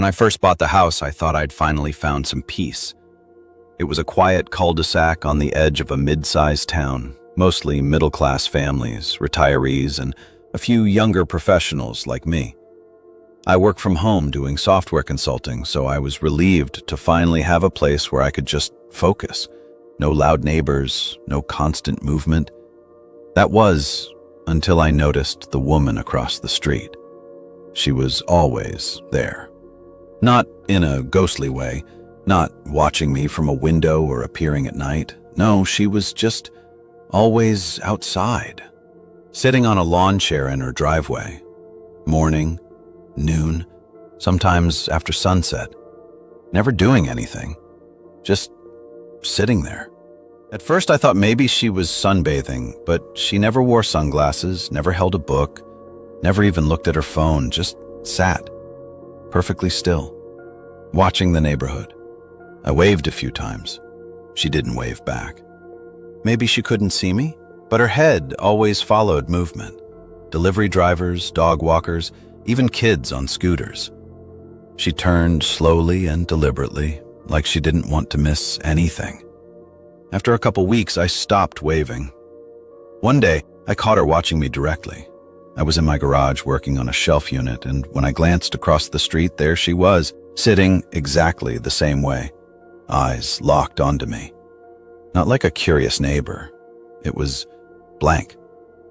When I first bought the house, I thought I'd finally found some peace. It was a quiet cul-de-sac on the edge of a mid-sized town, mostly middle-class families, retirees, and a few younger professionals like me. I work from home doing software consulting, so I was relieved to finally have a place where I could just focus. No loud neighbors, no constant movement. That was until I noticed the woman across the street. She was always there. Not in a ghostly way, not watching me from a window or appearing at night. No, she was just always outside, sitting on a lawn chair in her driveway. Morning, noon, sometimes after sunset. Never doing anything, just sitting there. At first I thought maybe she was sunbathing, but she never wore sunglasses, never held a book, never even looked at her phone, just sat, perfectly still, watching the neighborhood. I waved a few times. She didn't wave back. Maybe she couldn't see me, but her head always followed movement. Delivery drivers, dog walkers, even kids on scooters. She turned slowly and deliberately, like she didn't want to miss anything. After a couple weeks, I stopped waving. One day, I caught her watching me directly. I was in my garage working on a shelf unit, and when I glanced across the street, there she was, sitting exactly the same way, eyes locked onto me. Not like a curious neighbor. It was blank,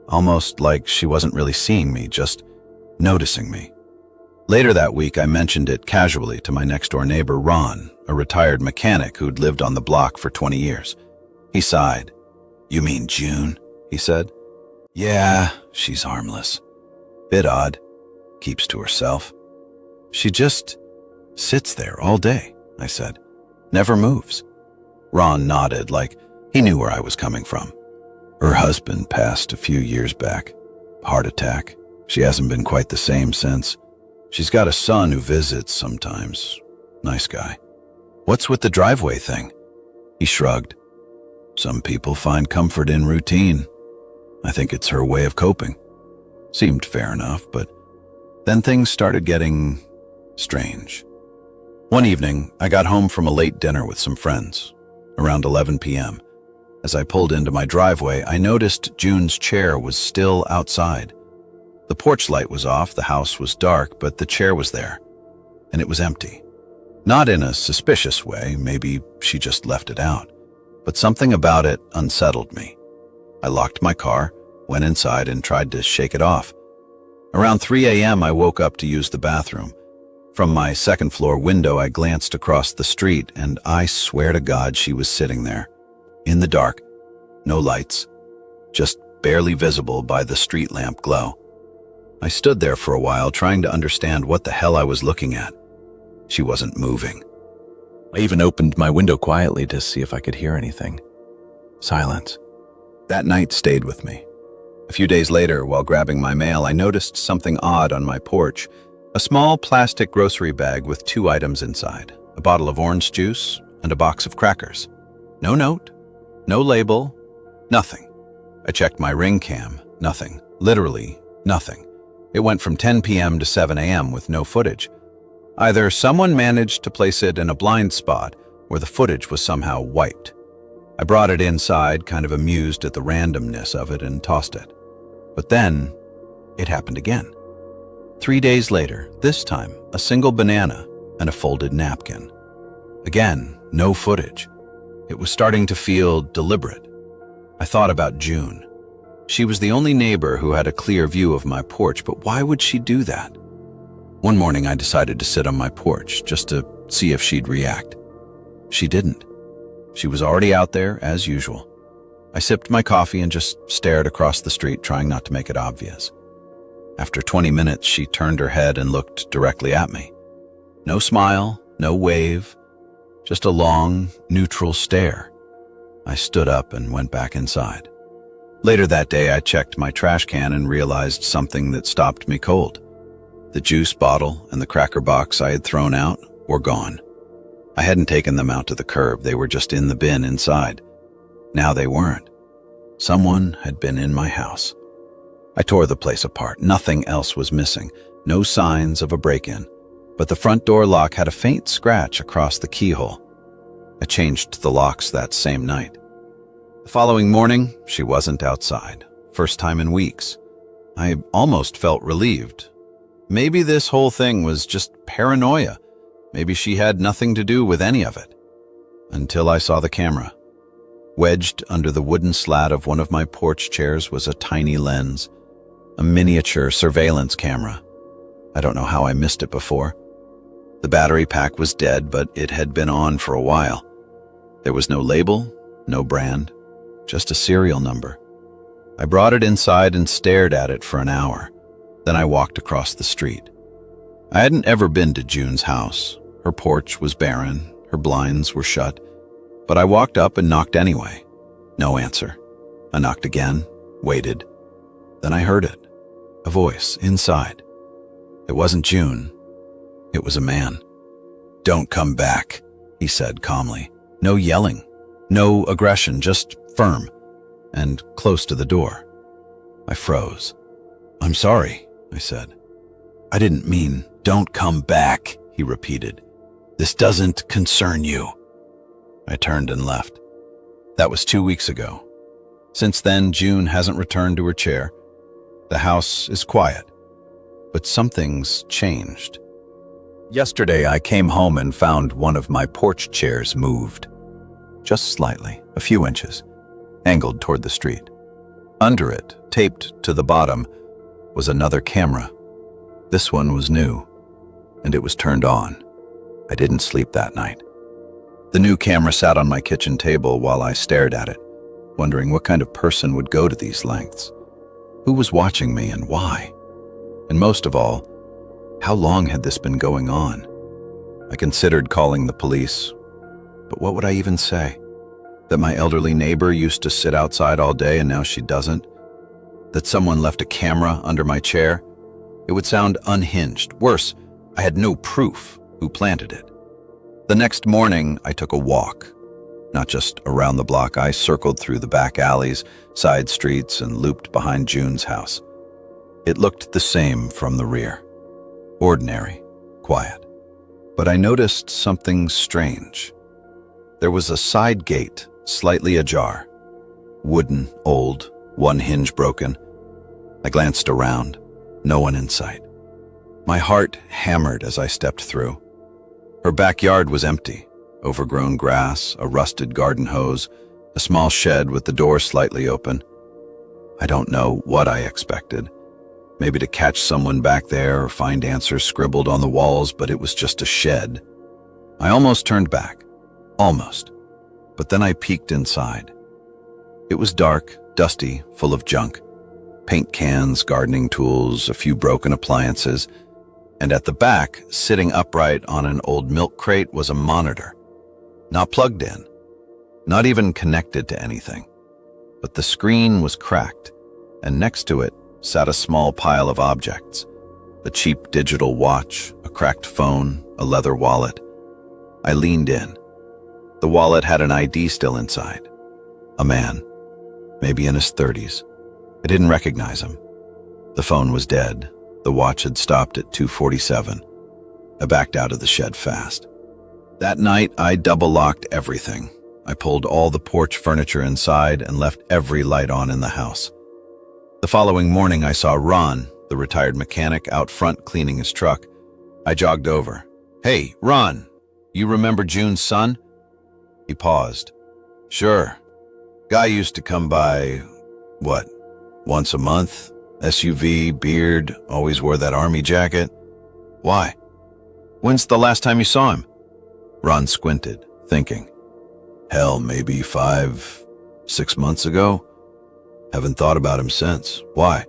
almost like she wasn't really seeing me, just noticing me. Later that week, I mentioned it casually to my next-door neighbor, Ron, a retired mechanic who'd lived on the block for 20 years. He sighed. "You mean June?" he said. "Yeah, she's harmless. Bit odd. Keeps to herself. She just sits there all day," I said. "Never moves." Ron nodded like he knew where I was coming from. "Her husband passed a few years back. Heart attack. She hasn't been quite the same since. She's got a son who visits sometimes. Nice guy." "What's with the driveway thing?" He shrugged. "Some people find comfort in routine. I think it's her way of coping." Seemed fair enough, but then things started getting strange. One evening, I got home from a late dinner with some friends, around 11 p.m. As I pulled into my driveway, I noticed June's chair was still outside. The porch light was off, the house was dark, but the chair was there, and it was empty. Not in a suspicious way, maybe she just left it out, but something about it unsettled me. I locked my car, went inside, and tried to shake it off. Around 3 a.m., I woke up to use the bathroom. From my second-floor window, I glanced across the street, and I swear to God she was sitting there, in the dark, no lights, just barely visible by the street lamp glow. I stood there for a while, trying to understand what the hell I was looking at. She wasn't moving. I even opened my window quietly to see if I could hear anything. Silence. That night stayed with me. A few days later, while grabbing my mail, I noticed something odd on my porch. A small plastic grocery bag with 2 items inside, a bottle of orange juice and a box of crackers. No note, no label, nothing. I checked my Ring cam, nothing, literally nothing. It went from 10 p.m. to 7 a.m. with no footage. Either someone managed to place it in a blind spot, or the footage was somehow wiped. I brought it inside, kind of amused at the randomness of it, and tossed it. But then, it happened again. 3 days later, this time, a single banana and a folded napkin. Again, no footage. It was starting to feel deliberate. I thought about June. She was the only neighbor who had a clear view of my porch, but why would she do that? One morning, I decided to sit on my porch just to see if she'd react. She didn't. She was already out there, as usual. I sipped my coffee and just stared across the street, trying not to make it obvious. After 20 minutes, she turned her head and looked directly at me. No smile, no wave, just a long, neutral stare. I stood up and went back inside. Later that day, I checked my trash can and realized something that stopped me cold. The juice bottle and the cracker box I had thrown out were gone. I hadn't taken them out to the curb, they were just in the bin inside. Now they weren't. Someone had been in my house. I tore the place apart. Nothing else was missing. No signs of a break-in. but the front door lock had a faint scratch across the keyhole. I changed the locks that same night. The following morning, she wasn't outside. First time in weeks. I almost felt relieved. Maybe this whole thing was just paranoia. Maybe she had nothing to do with any of it. Until I saw the camera. Wedged under the wooden slat of one of my porch chairs was a tiny lens, a miniature surveillance camera. I don't know how I missed it before. The battery pack was dead, but it had been on for a while. There was no label, no brand, just a serial number. I brought it inside and stared at it for an hour. Then I walked across the street. I hadn't ever been to June's house. Her porch was barren, her blinds were shut, but I walked up and knocked anyway. No answer. I knocked again, waited. Then I heard it. A voice inside. It wasn't June. It was a man. "Don't come back," he said calmly. No yelling, no aggression, just firm, and close to the door. I froze. "I'm sorry," I said. "I didn't mean don't come back," he repeated. "This doesn't concern you." I turned and left. That was 2 weeks ago. Since then, June hasn't returned to her chair. The house is quiet, but something's changed. Yesterday, I came home and found one of my porch chairs moved. Just slightly, a few inches, angled toward the street. Under it, taped to the bottom, was another camera. This one was new, and it was turned on. I didn't sleep that night. The new camera sat on my kitchen table while I stared at it, wondering what kind of person would go to these lengths. Who was watching me and why? And most of all, how long had this been going on? I considered calling the police, but what would I even say? That my elderly neighbor used to sit outside all day and now she doesn't? That someone left a camera under my chair? It would sound unhinged. Worse, I had no proof who planted it. The next morning, I took a walk. Not just around the block, I circled through the back alleys, side streets, and looped behind June's house. It looked the same from the rear. Ordinary, quiet. But I noticed something strange. There was a side gate, slightly ajar. Wooden, old, one hinge broken. I glanced around. No one in sight. My heart hammered as I stepped through. Her backyard was empty. Overgrown grass, a rusted garden hose, a small shed with the door slightly open. I don't know what I expected. Maybe to catch someone back there or find answers scribbled on the walls, but it was just a shed. I almost turned back. Almost. But then I peeked inside. It was dark, dusty, full of junk. Paint cans, gardening tools, a few broken appliances. And at the back, sitting upright on an old milk crate, was a monitor. Not plugged in. Not even connected to anything. But the screen was cracked, and next to it sat a small pile of objects. A cheap digital watch, a cracked phone, a leather wallet. I leaned in. The wallet had an ID still inside. A man, maybe in his 30s. I didn't recognize him. The phone was dead. The watch had stopped at 2:47. I backed out of the shed fast. That night, I double-locked everything. I pulled all the porch furniture inside and left every light on in the house. The following morning, I saw Ron, the retired mechanic, out front cleaning his truck. I jogged over. "Hey, Ron, you remember June's son?" He paused. "Sure. Guy used to come by, what, once a month? SUV, beard, always wore that army jacket. Why? When's the last time you saw him?" Ron squinted, thinking. "Hell, maybe 5, 6 months ago. Haven't thought about him since. Why?"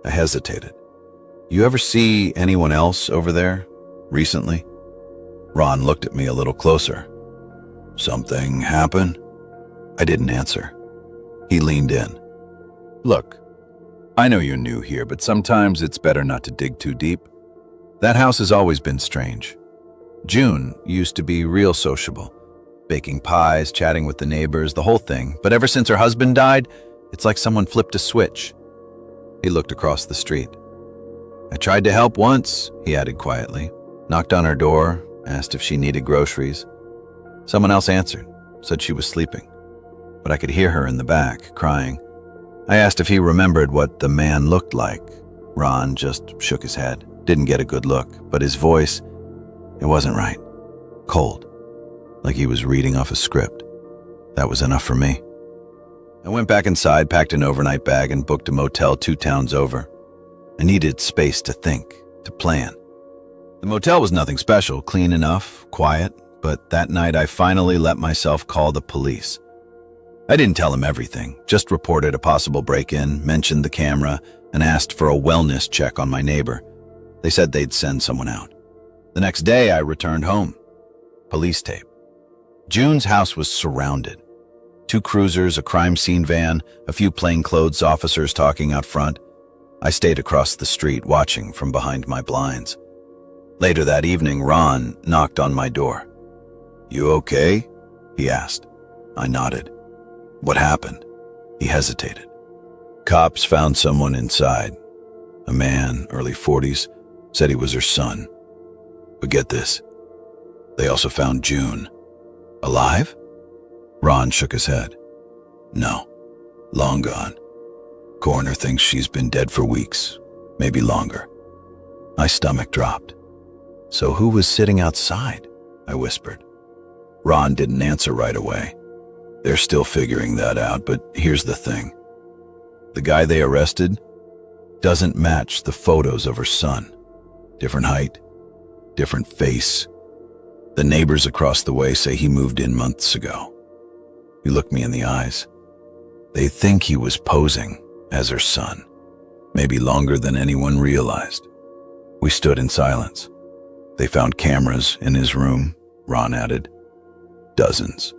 I hesitated. "You ever see anyone else over there recently?" Ron looked at me a little closer. "Something happen?" I didn't answer. He leaned in. "Look, I know you're new here, but sometimes it's better not to dig too deep. That house has always been strange. June used to be real sociable, baking pies, chatting with the neighbors, the whole thing. But ever since her husband died, it's like someone flipped a switch." He looked across the street. "I tried to help once," he added quietly. Knocked on her door, asked if she needed groceries. Someone else answered, said she was sleeping, but I could hear her in the back, crying. I asked if he remembered what the man looked like. Ron just shook his head, didn't get a good look, but his voice, it wasn't right. Cold, like he was reading off a script. That was enough for me. I went back inside, packed an overnight bag, and booked a motel 2 towns over. I needed space to think, to plan. The motel was nothing special, clean enough, quiet, but that night I finally let myself call the police. I didn't tell them everything, just reported a possible break-in, mentioned the camera, and asked for a wellness check on my neighbor. They said they'd send someone out. The next day I returned home. Police tape. June's house was surrounded. 2 cruisers, a crime scene van, a few plainclothes officers talking out front. I stayed across the street watching from behind my blinds. Later that evening, Ron knocked on my door. "You okay?" he asked. I nodded. "What happened?" He hesitated. "Cops found someone inside. A man, early 40s, said he was her son. But get this, they also found June." "Alive?" Ron shook his head. "No, long gone. Coroner thinks she's been dead for weeks, maybe longer." My stomach dropped. "So who was sitting outside?" I whispered. Ron didn't answer right away. "They're still figuring that out, but here's the thing. The guy they arrested doesn't match the photos of her son. Different height, different face. The neighbors across the way say he moved in months ago." He looked me in the eyes. "They think he was posing as her son, maybe longer than anyone realized." We stood in silence. "They found cameras in his room," Ron added. "Dozens.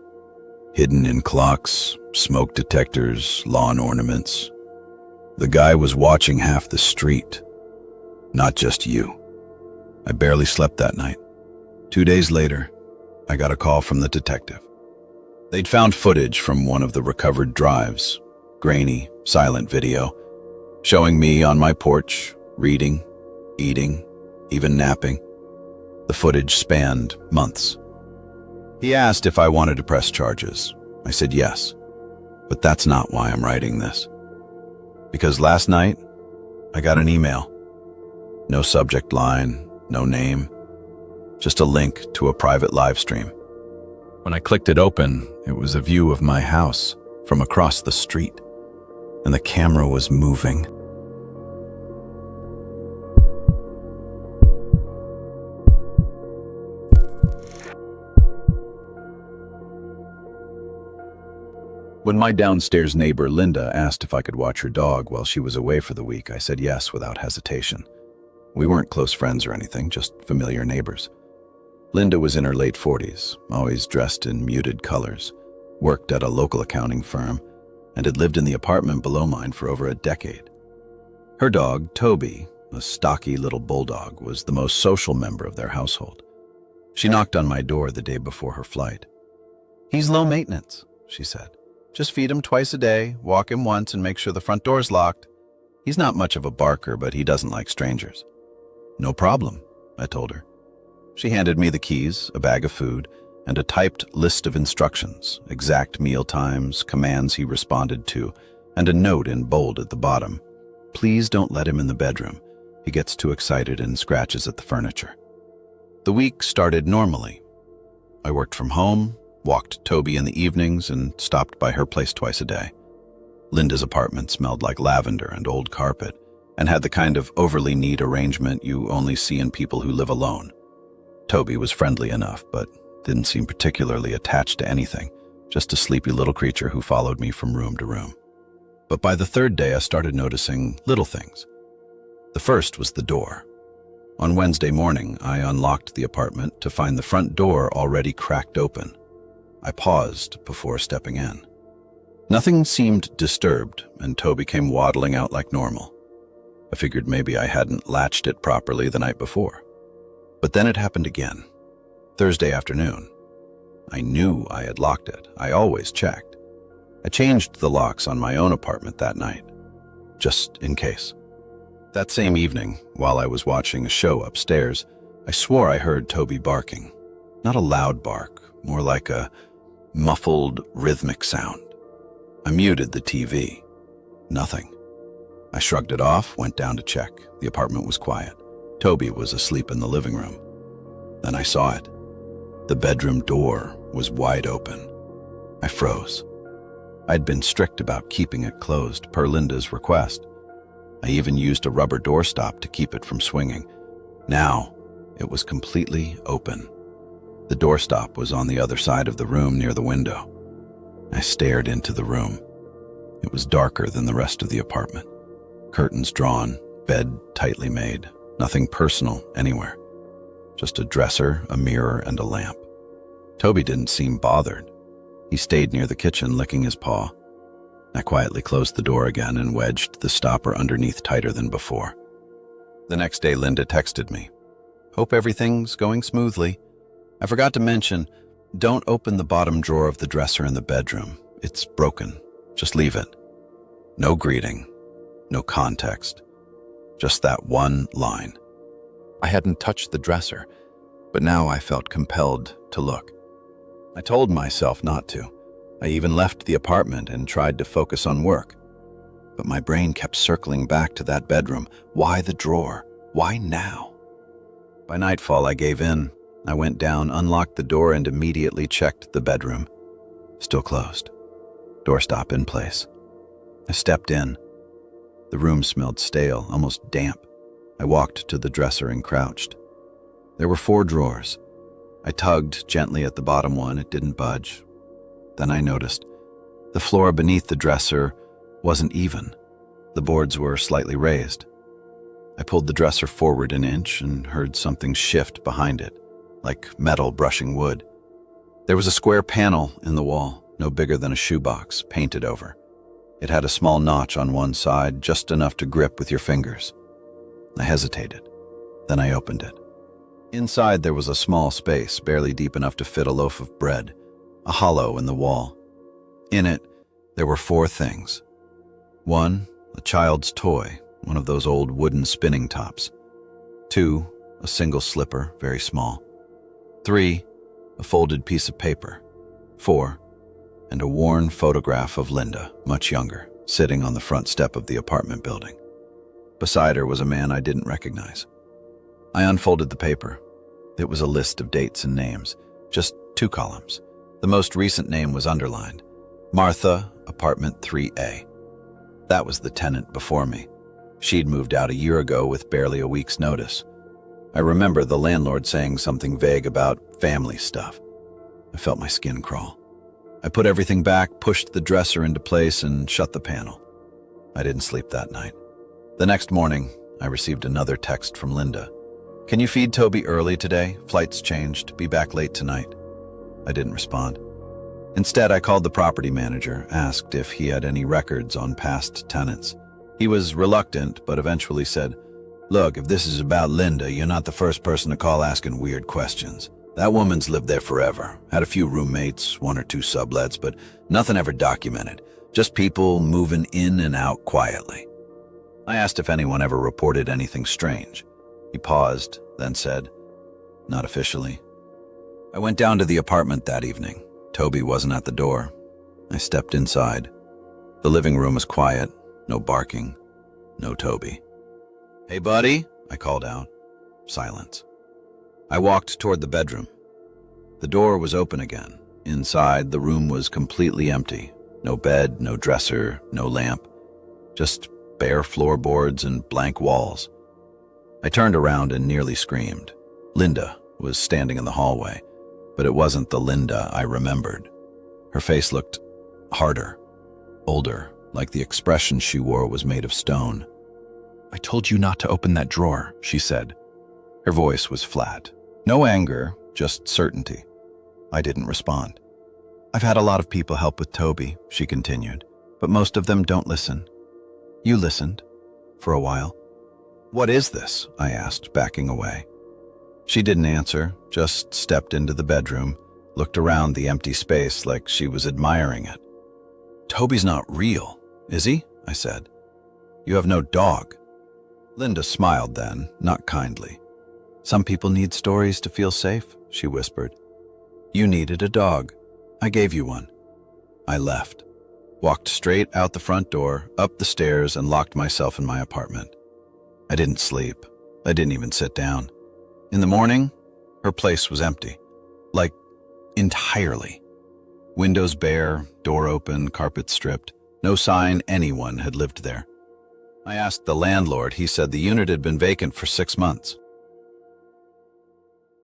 Hidden in clocks, smoke detectors, lawn ornaments. The guy was watching half the street. Not just you." I barely slept that night. 2 days later, I got a call from the detective. They'd found footage from one of the recovered drives, grainy, silent video, showing me on my porch, reading, eating, even napping. The footage spanned months. He asked if I wanted to press charges. I said yes, but that's not why I'm writing this. Because last night, I got an email. No subject line, no name, just a link to a private live stream. When I clicked it open, it was a view of my house from across the street, and the camera was moving. When my downstairs neighbor, Linda, asked if I could watch her dog while she was away for the week, I said yes without hesitation. We weren't close friends or anything, just familiar neighbors. Linda was in her late 40s, always dressed in muted colors, worked at a local accounting firm, and had lived in the apartment below mine for over a decade. Her dog, Toby, a stocky little bulldog, was the most social member of their household. She knocked on my door the day before her flight. "He's low maintenance," she said. "Just feed him twice a day, walk him once, and make sure the front door's locked. He's not much of a barker, but he doesn't like strangers." "No problem," I told her. She handed me the keys, a bag of food, and a typed list of instructions, exact meal times, commands he responded to, and a note in bold at the bottom. "Please don't let him in the bedroom. He gets too excited and scratches at the furniture." The week started normally. I worked from home, walked Toby in the evenings, and stopped by her place twice a day. Linda's apartment smelled like lavender and old carpet, and had the kind of overly neat arrangement you only see in people who live alone. Toby was friendly enough, but didn't seem particularly attached to anything, just a sleepy little creature who followed me from room to room. But by the 3rd day, I started noticing little things. The first was the door. On Wednesday morning, I unlocked the apartment to find the front door already cracked open. I paused before stepping in. Nothing seemed disturbed, and Toby came waddling out like normal. I figured maybe I hadn't latched it properly the night before. But then it happened again. Thursday afternoon. I knew I had locked it. I always checked. I changed the locks on my own apartment that night, just in case. That same evening, while I was watching a show upstairs, I swore I heard Toby barking. Not a loud bark, more like a muffled, rhythmic sound. I muted the TV. Nothing. I shrugged it off, went down to check. The apartment was quiet. Toby was asleep in the living room. Then I saw it. The bedroom door was wide open. I froze. I'd been strict about keeping it closed, per Linda's request. I even used a rubber doorstop to keep it from swinging. Now, it was completely open. The doorstop was on the other side of the room near the window. I stared into the room. It was darker than the rest of the apartment. Curtains drawn, bed tightly made, nothing personal anywhere. Just a dresser, a mirror, and a lamp. Toby didn't seem bothered. He stayed near the kitchen, licking his paw. I quietly closed the door again and wedged the stopper underneath tighter than before. The next day, Linda texted me. "Hope everything's going smoothly. I forgot to mention, don't open the bottom drawer of the dresser in the bedroom. It's broken. Just leave it." No greeting, no context, just that one line. I hadn't touched the dresser, but now I felt compelled to look. I told myself not to. I even left the apartment and tried to focus on work. But my brain kept circling back to that bedroom. Why the drawer? Why now? By nightfall, I gave in. I went down, unlocked the door, and immediately checked the bedroom. Still closed. Doorstop in place. I stepped in. The room smelled stale, almost damp. I walked to the dresser and crouched. There were 4 drawers. I tugged gently at the bottom one. It didn't budge. Then I noticed the floor beneath the dresser wasn't even. The boards were slightly raised. I pulled the dresser forward an inch and heard something shift behind it, like metal brushing wood. There was a square panel in the wall, no bigger than a shoebox, painted over. It had a small notch on one side, just enough to grip with your fingers. I hesitated. Then I opened it. Inside there was a small space, barely deep enough to fit a loaf of bread, a hollow in the wall. In it, there were 4 things. 1, a child's toy, one of those old wooden spinning tops. 2, a single slipper, very small. 3, a folded piece of paper. 4, and a worn photograph of Linda, much younger, sitting on the front step of the apartment building. Beside her was a man I didn't recognize. I unfolded the paper. It was a list of dates and names, just 2 columns. The most recent name was underlined. Martha, apartment 3A. That was the tenant before me. She'd moved out a year ago with barely a week's notice. I remember the landlord saying something vague about family stuff. I felt my skin crawl. I put everything back, pushed the dresser into place, and shut the panel. I didn't sleep that night. The next morning, I received another text from Linda. "Can you feed Toby early today? Flight's changed. Be back late tonight." I didn't respond. Instead, I called the property manager, asked if he had any records on past tenants. He was reluctant, but eventually said, "Look, if this is about Linda, you're not the first person to call asking weird questions. That woman's lived there forever. Had a few roommates, 1 or 2 sublets, but nothing ever documented. Just people moving in and out quietly." I asked if anyone ever reported anything strange. He paused, then said, "Not officially." I went down to the apartment that evening. Toby wasn't at the door. I stepped inside. The living room was quiet, no barking, no Toby. "Hey, buddy," I called out. Silence. I walked toward the bedroom. The door was open again. Inside, the room was completely empty. No bed, no dresser, no lamp. Just bare floorboards and blank walls. I turned around and nearly screamed. Linda was standing in the hallway, but it wasn't the Linda I remembered. Her face looked harder, older, like the expression she wore was made of stone. "I told you not to open that drawer," she said. Her voice was flat. No anger, just certainty. I didn't respond. "I've had a lot of people help with Toby," she continued, "but most of them don't listen. You listened, for a while." "What is this?" I asked, backing away. She didn't answer, just stepped into the bedroom, looked around the empty space like she was admiring it. "Toby's not real, is he?" I said. "You have no dog." Linda smiled then, not kindly. Some people need stories to feel safe, she whispered. You needed a dog. I gave you one. I left, walked straight out the front door, up the stairs, and locked myself in my apartment. I didn't sleep. I didn't even sit down. In the morning, her place was empty. Like, entirely. Windows bare, door open, carpet stripped. No sign anyone had lived there. I asked the landlord. He said the unit had been vacant for 6 months.